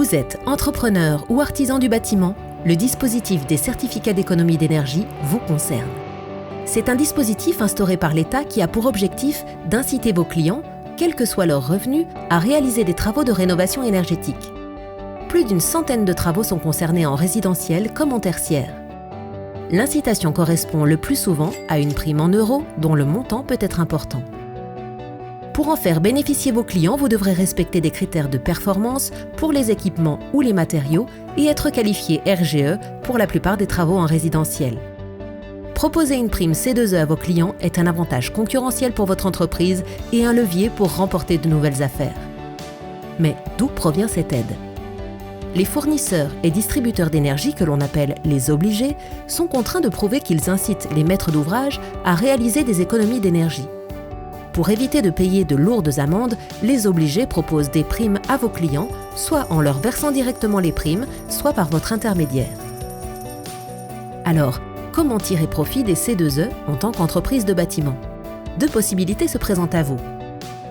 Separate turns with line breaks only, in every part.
Vous êtes entrepreneur ou artisan du bâtiment, le dispositif des certificats d'économie d'énergie vous concerne. C'est un dispositif instauré par l'État qui a pour objectif d'inciter vos clients, quels que soient leurs revenus, à réaliser des travaux de rénovation énergétique. Plus d'une centaine de travaux sont concernés en résidentiel comme en tertiaire. L'incitation correspond le plus souvent à une prime en euros dont le montant peut être important. Pour en faire bénéficier vos clients, vous devrez respecter des critères de performance pour les équipements ou les matériaux et être qualifié RGE pour la plupart des travaux en résidentiel. Proposer une prime C2E à vos clients est un avantage concurrentiel pour votre entreprise et un levier pour remporter de nouvelles affaires. Mais d'où provient cette aide ? Les fournisseurs et distributeurs d'énergie, que l'on appelle les obligés, sont contraints de prouver qu'ils incitent les maîtres d'ouvrage à réaliser des économies d'énergie. Pour éviter de payer de lourdes amendes, les obligés proposent des primes à vos clients, soit en leur versant directement les primes, soit par votre intermédiaire. Alors, comment tirer profit des C2E en tant qu'entreprise de bâtiment ? Deux possibilités se présentent à vous.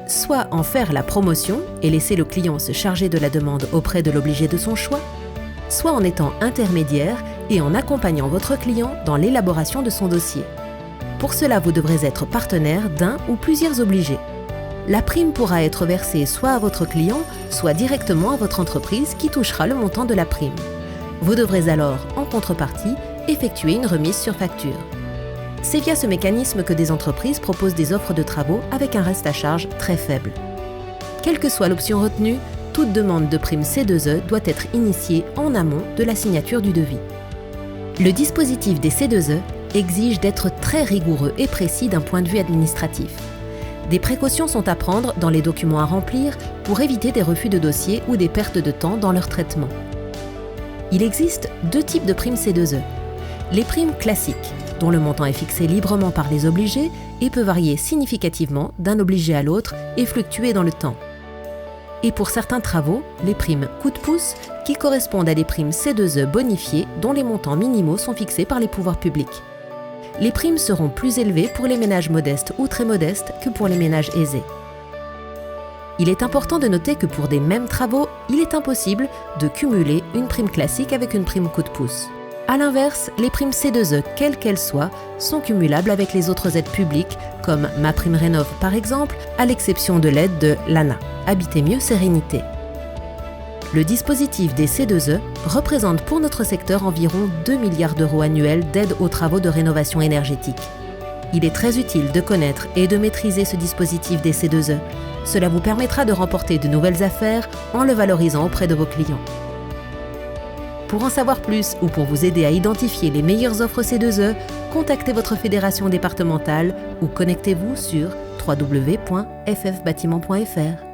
Soit en faire la promotion et laisser le client se charger de la demande auprès de l'obligé de son choix, soit en étant intermédiaire et en accompagnant votre client dans l'élaboration de son dossier. Pour cela, vous devrez être partenaire d'un ou plusieurs obligés. La prime pourra être versée soit à votre client, soit directement à votre entreprise qui touchera le montant de la prime. Vous devrez alors, en contrepartie, effectuer une remise sur facture. C'est via ce mécanisme que des entreprises proposent des offres de travaux avec un reste à charge très faible. Quelle que soit l'option retenue, toute demande de prime C2E doit être initiée en amont de la signature du devis. Le dispositif des C2E exige d'être très rigoureux et précis d'un point de vue administratif. Des précautions sont à prendre dans les documents à remplir pour éviter des refus de dossier ou des pertes de temps dans leur traitement. Il existe deux types de primes C2E. Les primes classiques, dont le montant est fixé librement par les obligés et peut varier significativement d'un obligé à l'autre et fluctuer dans le temps. Et pour certains travaux, les primes coup de pouce qui correspondent à des primes C2E bonifiées dont les montants minimaux sont fixés par les pouvoirs publics. Les primes seront plus élevées pour les ménages modestes ou très modestes que pour les ménages aisés. Il est important de noter que pour des mêmes travaux, il est impossible de cumuler une prime classique avec une prime coup de pouce. A l'inverse, les primes C2E, quelles qu'elles soient, sont cumulables avec les autres aides publiques, comme MaPrimeRénov' par exemple, à l'exception de l'aide de l'ANA, Habiter mieux Sérénité. Le dispositif des C2E représente pour notre secteur environ 2 milliards d'euros annuels d'aide aux travaux de rénovation énergétique. Il est très utile de connaître et de maîtriser ce dispositif des C2E. Cela vous permettra de remporter de nouvelles affaires en le valorisant auprès de vos clients. Pour en savoir plus ou pour vous aider à identifier les meilleures offres C2E, contactez votre fédération départementale ou connectez-vous sur www.ffbâtiment.fr.